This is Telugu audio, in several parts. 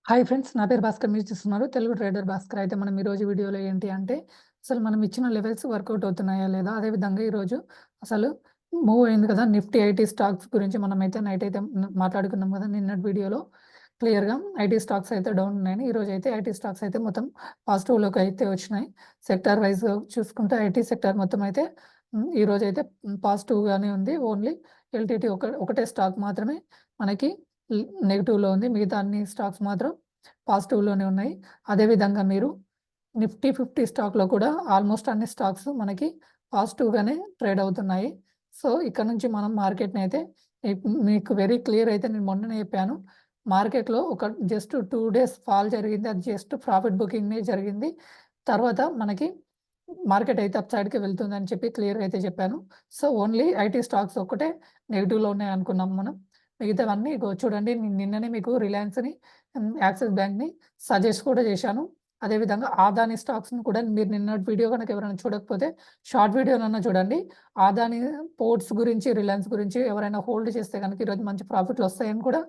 హాయ్ ఫ్రెండ్స్, నా పేరు భాస్కర్. మీరు చూస్తున్నారు తెలుగు ట్రేడర్ భాస్కర్. అయితే మనం ఈరోజు వీడియోలో ఏంటి అంటే అసలు మనం ఇచ్చిన లెవెల్స్ వర్కౌట్ అవుతున్నాయా లేదా, అదేవిధంగా ఈరోజు అసలు మూవ్ అయింది కదా నిఫ్టీ ఐటీ స్టాక్స్ గురించి మనం అయితే నైట్ అయితే మాట్లాడుకున్నాం కదా నిన్నటి వీడియోలో. క్లియర్గా ఐటీ స్టాక్స్ అయితే డౌన్ ఉన్నాయని, ఈరోజు అయితే ఐటీ స్టాక్స్ అయితే మొత్తం పాజిటివ్లోకి అయితే వచ్చినాయి. సెక్టార్ వైజ్ చూసుకుంటే ఐటీ సెక్టార్ మొత్తం అయితే ఈరోజు అయితే పాజిటివ్గానే ఉంది. ఓన్లీ ఎల్టీటీ ఒకటే స్టాక్ మాత్రమే మనకి నెగిటివ్లో ఉంది. మిగతా అన్ని స్టాక్స్ మాత్రం పాజిటివ్లోనే ఉన్నాయి. అదేవిధంగా మీరు నిఫ్టీ 50 స్టాక్లో కూడా ఆల్మోస్ట్ అన్ని స్టాక్స్ మనకి పాజిటివ్గానే ట్రేడ్ అవుతున్నాయి. సో ఇక్కడ నుంచి మనం మార్కెట్ని అయితే మీకు వెరీ క్లియర్ అయితే నేను మొన్ననే చెప్పాను. మార్కెట్లో ఒక జస్ట్ 2 days ఫాల్ జరిగింది. అది జస్ట్ ప్రాఫిట్ బుకింగ్నే జరిగింది. తర్వాత మనకి మార్కెట్ అయితే అప్ సైడ్కి వెళ్తుందని చెప్పి క్లియర్గా అయితే చెప్పాను. సో ఓన్లీ ఐటీ స్టాక్స్ ఒక్కటే నెగిటివ్లో ఉన్నాయి అనుకున్నాం మనం. మిగతావన్నీ చూడండి, నిన్ననే మీకు రిలయన్స్ని, యాక్సిస్ బ్యాంక్ని సజెస్ట్ కూడా చేశాను. అదేవిధంగా ఆదాని స్టాక్స్ని కూడా మీరు నిన్నటి వీడియో కనుక ఎవరైనా చూడకపోతే షార్ట్ వీడియోనన్నా చూడండి. ఆదాని పోర్ట్స్ గురించి, రిలయన్స్ గురించి ఎవరైనా హోల్డ్ చేస్తే కనుక ఈరోజు మంచి ప్రాఫిట్లు వస్తాయని కూడా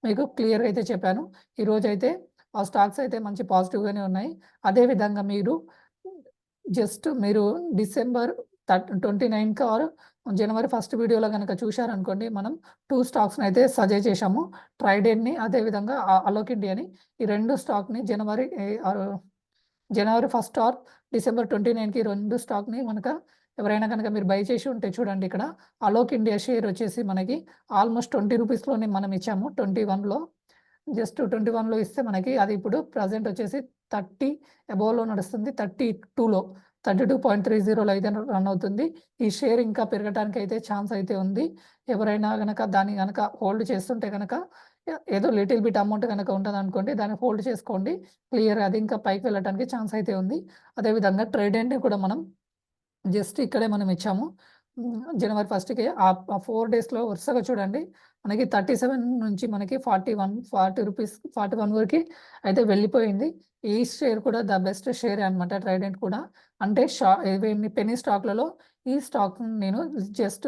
మీకు క్లియర్గా అయితే చెప్పాను. ఈరోజు అయితే ఆ స్టాక్స్ అయితే మంచి పాజిటివ్గానే ఉన్నాయి. అదేవిధంగా మీరు జస్ట్ మీరు డిసెంబర్ 29కి ఆర్ జనవరి 1 వీడియోలో కనుక చూశారనుకోండి, మనం 2 స్టాక్స్ని అయితే సజెస్ట్ చేశాము. ట్రైడెంట్ని, అదేవిధంగా అలోక్ ఇండియాని. ఈ 2 స్టాక్ని జనవరి 1 ఆర్ డిసెంబర్ 29కి 2 స్టాక్ని కనుక ఎవరైనా కనుక మీరు బై చేసి ఉంటే చూడండి. ఇక్కడ అలోక్ ఇండియా షేర్ వచ్చేసి మనకి ఆల్మోస్ట్ 20 రూపీస్లోనే మనం ఇచ్చాము. 21లో జస్ట్ 21లో ఇస్తే మనకి అది ఇప్పుడు ప్రజెంట్ వచ్చేసి 30 అబోవ్లో నడుస్తుంది. 32లో 32.30లో అయితే రన్ అవుతుంది. ఈ షేర్ ఇంకా పెరగడానికి అయితే ఛాన్స్ అయితే ఉంది. ఎవరైనా గనక దాన్ని గనక హోల్డ్ చేస్తుంటే గనక ఏదో లిటిల్ బిట్ అమౌంట్ కనుక ఉంటుందనుకోండి, దాన్ని హోల్డ్ చేసుకోండి. క్లియర్ అది ఇంకా పైకి వెళ్ళడానికి ఛాన్స్ అయితే ఉంది. అదేవిధంగా ట్రేడెంట్ని కూడా మనం జస్ట్ ఇక్కడే మనం ఇచ్చాము. జనవరి 1కి ఆ 4 డేస్లో వరుసగా చూడండి, మనకి 37 నుంచి మనకి 40 రూపీస్ 41 వరకు అయితే వెళ్ళిపోయింది. ఈ షేర్ కూడా ద బెస్ట్ షేర్ అనమాట, ట్రైడెంట్ కూడా. అంటే ఇవేమి పెనీ స్టాక్లలో ఈ స్టాక్ నేను జస్ట్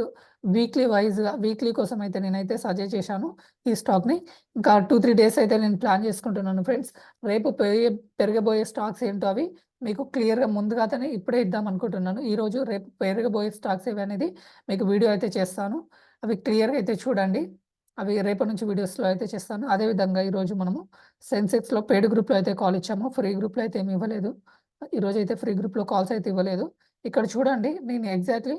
వీక్లీ కోసం అయితే నేనైతే సజెస్ట్ చేశాను ఈ స్టాక్ని. ఇంకా 2-3 డేస్ అయితే నేను ప్లాన్ చేసుకుంటున్నాను ఫ్రెండ్స్. రేపు పెరగబోయే స్టాక్స్ ఏంటో అవి మీకు క్లియర్గా ముందుగానే ఇప్పుడే ఇద్దాం అనుకుంటున్నాను. ఈరోజు రేపు పెరగబోయే స్టాక్స్ ఏవి అనేది మీకు వీడియో అయితే చేస్తాను. అవి క్లియర్గా అయితే చూడండి. అవి రేపటి నుంచి వీడియోస్లో అయితే చేస్తాను. అదేవిధంగా ఈరోజు మనము సెన్సెక్స్లో పెయిడ్ గ్రూప్లో అయితే కాల్ ఇచ్చాము. ఫ్రీ గ్రూప్లో అయితే ఏమి ఇవ్వలేదు. ఈరోజు అయితే ఫ్రీ గ్రూప్లో కాల్స్ అయితే ఇవ్వలేదు. ఇక్కడ చూడండి, నేను ఎగ్జాక్ట్లీ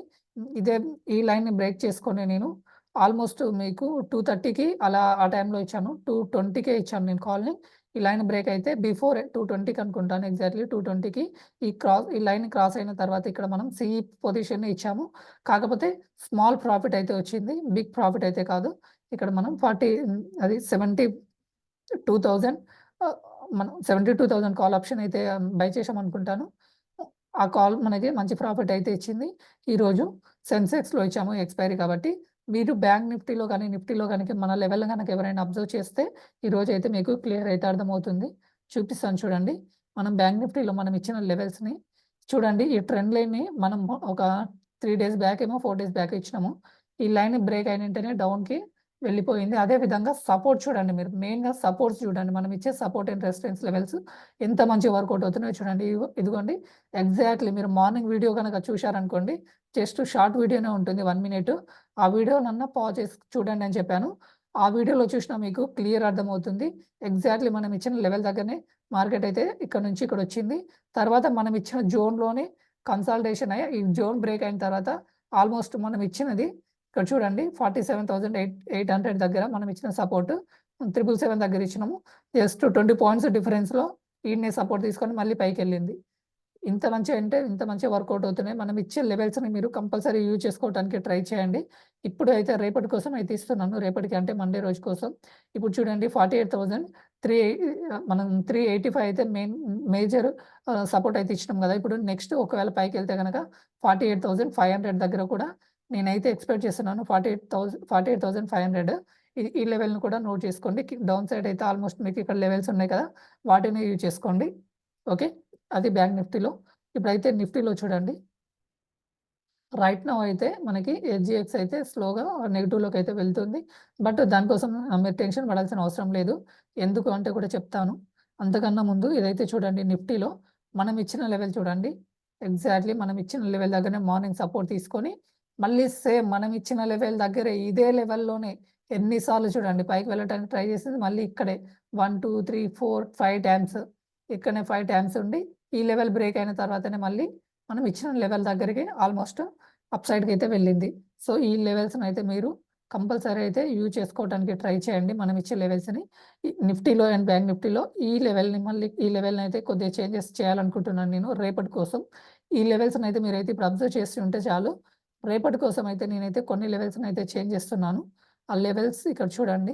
ఈ లైన్ని బ్రేక్ చేసుకొని నేను ఆల్మోస్ట్ మీకు 2:30కి అలా ఆ టైంలో ఇచ్చాను. 2:20కే ఇచ్చాను నేను కాల్ని. ఈ లైన్ బ్రేక్ అయితే బిఫోర్ 2:20కి అనుకుంటాను, ఎగ్జాక్ట్లీ 2:20కి ఈ లైన్ క్రాస్ అయిన తర్వాత ఇక్కడ మనం సిఈ పొజిషన్ ఇచ్చాము. కాకపోతే స్మాల్ ప్రాఫిట్ అయితే వచ్చింది, బిగ్ ప్రాఫిట్ అయితే కాదు. ఇక్కడ మనం 72,000 మనం 72,000 కాల్ ఆప్షన్ అయితే బై చేసాం అనుకుంటాను. ఆ కాల్ మనకి మంచి ప్రాఫిట్ అయితే ఇచ్చింది. ఈరోజు సెన్సెక్స్లో ఇచ్చాము ఎక్స్పైరీ కాబట్టి. మీరు బ్యాంక్ నిఫ్టీలో కానీ నిఫ్టీలో కనుక మన లెవెల్ కనుక ఎవరైనా అబ్జర్వ్ చేస్తే ఈరోజు అయితే మీకు క్లియర్ అయితే అర్థమవుతుంది. చూపిస్తాను చూడండి. మనం బ్యాంక్ నిఫ్టీలో మనం ఇచ్చిన లెవెల్స్ని చూడండి. ఈ ట్రెండ్ లైన్ని మనం ఒక 3 డేస్ బ్యాక్ ఏమో 4 డేస్ బ్యాక్ ఇచ్చినాము. ఈ లైన్ బ్రేక్ అయిన వెంటనే డౌన్కి వెళ్ళిపోయింది. అదేవిధంగా సపోర్ట్ చూడండి, మీరు మెయిన్గా సపోర్ట్స్ చూడండి. మనం ఇచ్చే సపోర్ట్ అండ్ రెసిస్టెన్స్ లెవెల్స్ ఎంత మంచి వర్కౌట్ అవుతున్నాయో చూడండి. ఇదిగోండి ఎగ్జాక్ట్లీ మీరు మార్నింగ్ వీడియో కనుక చూశారనుకోండి, జస్ట్ షార్ట్ వీడియోనే ఉంటుంది 1 minute. ఆ వీడియోనన్నా పాజ్ చేసి చూడండి అని చెప్పాను. ఆ వీడియోలో చూసినా మీకు క్లియర్ అర్థమవుతుంది. ఎగ్జాక్ట్లీ మనం ఇచ్చిన లెవెల్ దగ్గరనే మార్కెట్ అయితే ఇక్కడ నుంచి ఇక్కడ వచ్చింది. తర్వాత మనం ఇచ్చిన జోన్లోనే కన్సాలిడేషన్ అయ్యి ఈ జోన్ బ్రేక్ అయిన తర్వాత ఆల్మోస్ట్ మనం ఇచ్చినది ఇక్కడ చూడండి 47,800 దగ్గర మనం ఇచ్చిన సపోర్ట్ 777 దగ్గర ఇచ్చినాము. జస్ట్ 20 పాయింట్స్ డిఫరెన్స్లో ఈయన్ని సపోర్ట్ తీసుకొని మళ్ళీ పైకి వెళ్ళింది. ఇంత మంచి వర్కౌట్ అవుతున్నాయి. మనం ఇచ్చే లెవెల్స్ని మీరు కంపల్సరీ యూజ్ చేసుకోవడానికి ట్రై చేయండి. ఇప్పుడు అయితే రేపటి కోసం అయితే ఇస్తున్నాను. రేపటికి అంటే మండే రోజు కోసం. ఇప్పుడు చూడండి 48,300 మనం 385 అయితే మేజర్ సపోర్ట్ అయితే ఇచ్చినాం కదా. ఇప్పుడు నెక్స్ట్ ఒకవేళ పైకి వెళ్తే కనుక 48,500 దగ్గర కూడా నేనైతే ఎక్స్పెక్ట్ చేస్తున్నాను. 48,500 ఈ లెవెల్ని కూడా నోట్ చేసుకోండి. డౌన్ సైడ్ అయితే ఆల్మోస్ట్ మీకు ఇక్కడ లెవెల్స్ ఉన్నాయి కదా, వాటిని యూజ్ చేసుకోండి. ఓకే, అది బ్యాంక్ నిఫ్టీలో. ఇప్పుడైతే నిఫ్టీలో చూడండి, రైట్ నౌ అయితే మనకి ఎస్జిఎక్స్ అయితే స్లోగా నెగెటివ్‌లోకి అయితే వెళ్తుంది. బట్ దానికోసం మీరు టెన్షన్ పడాల్సిన అవసరం లేదు. ఎందుకు అంటే కూడా చెప్తాను. అంతకన్నా ముందు ఇదైతే చూడండి నిఫ్టీలో మనం ఇచ్చిన లెవెల్ చూడండి. ఎగ్జాక్ట్‌లీ మనం ఇచ్చిన లెవెల్ దగ్గరనే మార్నింగ్ సపోర్ట్ తీసుకొని, మళ్ళీ సేమ్ మనం ఇచ్చిన లెవెల్ దగ్గరే ఇదే లెవెల్‌లోనే ఎన్ని సార్లు చూడండి పైకి వెళ్ళటానికి ట్రై చేసింది. మళ్ళీ ఇక్కడే 1, 2, 3, 4, 5 టైమ్స్ ఇక్కడనే 5 టైమ్స్ ఉండి, ఈ లెవెల్ బ్రేక్ అయిన తర్వాతనే మళ్ళీ మనం ఇచ్చిన లెవెల్ దగ్గరికి ఆల్మోస్ట్ అప్ సైడ్‌కి అయితే వెళ్ళింది. సో, ఈ లెవెల్స్‌ని అయితే మీరు కంపల్సరీ అయితే యూజ్ చేసుకోవడానికి ట్రై చేయండి. మనం ఇచ్చే లెవెల్స్‌ని. ఈ నిఫ్టీలో అండ్ బ్యాంక్ నిఫ్టీలో ఈ లెవెల్‌ని మళ్ళీ ఈ లెవెల్‌ని అయితే కొద్దిగా చేంజెస్ చేయాలనుకుంటున్నాను నేను రేపటి కోసం. ఈ లెవెల్స్‌ని అయితే మీరైతే ఇప్పుడు అబ్జర్వ్ చేసి ఉంటే చాలు. రేపటి కోసం అయితే నేనైతే కొన్ని లెవెల్స్‌ని అయితే చేంజ్ చేస్తున్నాను. ఆ లెవెల్స్ ఇక్కడ చూడండి.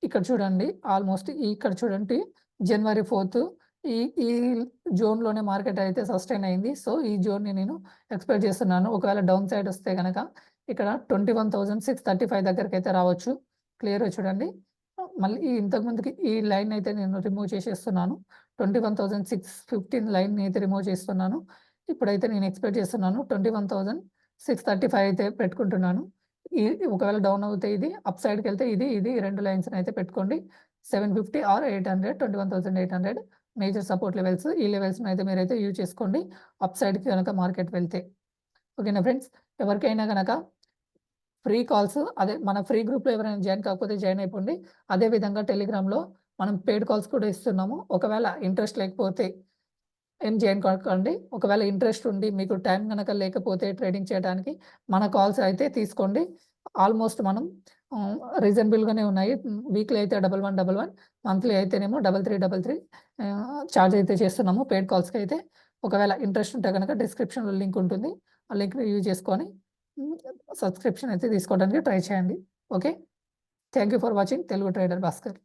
ఇక్కడ చూడండి. ఆల్మోస్ట్ ఇక్కడ చూడండి జనవరి 4 ఈ ఈ జోన్‌లోనే మార్కెట్ అయితే సస్టైన్ అయింది. సో, ఈ జోన్‌ని నేను ఎక్స్‌పెక్ట్ చేస్తున్నాను. ఒకవేళ డౌన్ సైడ్ వస్తే గనక ఇక్కడ 21,635 దగ్గరకైతే రావచ్చు. క్లియర్‌గా చూడండి. మళ్ళీ ఇంతకు ముందుకి ఈ లైన్ అయితే నేను రిమూవ్ చేసేస్తున్నాను. 21,615 లైన్‌ని అయితే రిమూవ్ చేస్తున్నాను. ఇప్పుడైతే నేను ఎక్స్‌పెక్ట్ చేస్తున్నాను 21,635 అయితే పెట్టుకుంటున్నాను. ఈ ఒకవేళ డౌన్ అవుతే ఇది, అప్ సైడ్‌కెళ్తే ఇది 2 లైన్స్‌ని అయితే పెట్టుకోండి. 750 ఆర్ 800, 21,800 మేజర్ సపోర్ట్ లెవెల్స్. ఈ లెవెల్స్‌ని అయితే మీరైతే యూజ్ చేసుకోండి. అప్ సైడ్‌కి గనక మార్కెట్ వెళ్తే. ఓకేనా ఫ్రెండ్స్? ఎవరికైనా గనక ఫ్రీ కాల్స్ అదే మన ఫ్రీ గ్రూప్‌లో ఎవరైనా జాయిన్ కాకపోతే జాయిన్ అయిపోండి. అదే విధంగా టెలిగ్రామ్‌లో మనం పెయిడ్ కాల్స్ కూడా ఇస్తున్నాము. ఒకవేళ ఇంట్రెస్ట్ లేకపోతే ఏం జాయిన్ కాకండి. ఒకవేళ ఇంట్రెస్ట్ ఉండి మీకు టైం గనక లేకపోతే ట్రేడింగ్ చేయడానికి మన కాల్స్ అయితే తీసుకోండి. ఆల్మోస్ట్ మనం రీజనబుల్‌గానే ఉన్నాయి. వీక్లీ అయితే 1111 మంత్లీ అయితేనేమో 3333 చార్జ్ అయితే చేస్తున్నాము పెయిడ్ కాల్స్‌కైతే. ఒకవేళ ఇంట్రెస్ట్ ఉంటే గనక డిస్క్రిప్షన్‌లో లింక్ ఉంటుంది. ఆ లింక్‌ని యూజ్ చేసుకొని హ్మ్, సబ్స్క్రిప్షన్ అయితే తీసుకోవడానికి ట్రై చేయండి. Okay. Thank you for watching Telugu trader Bhaskar.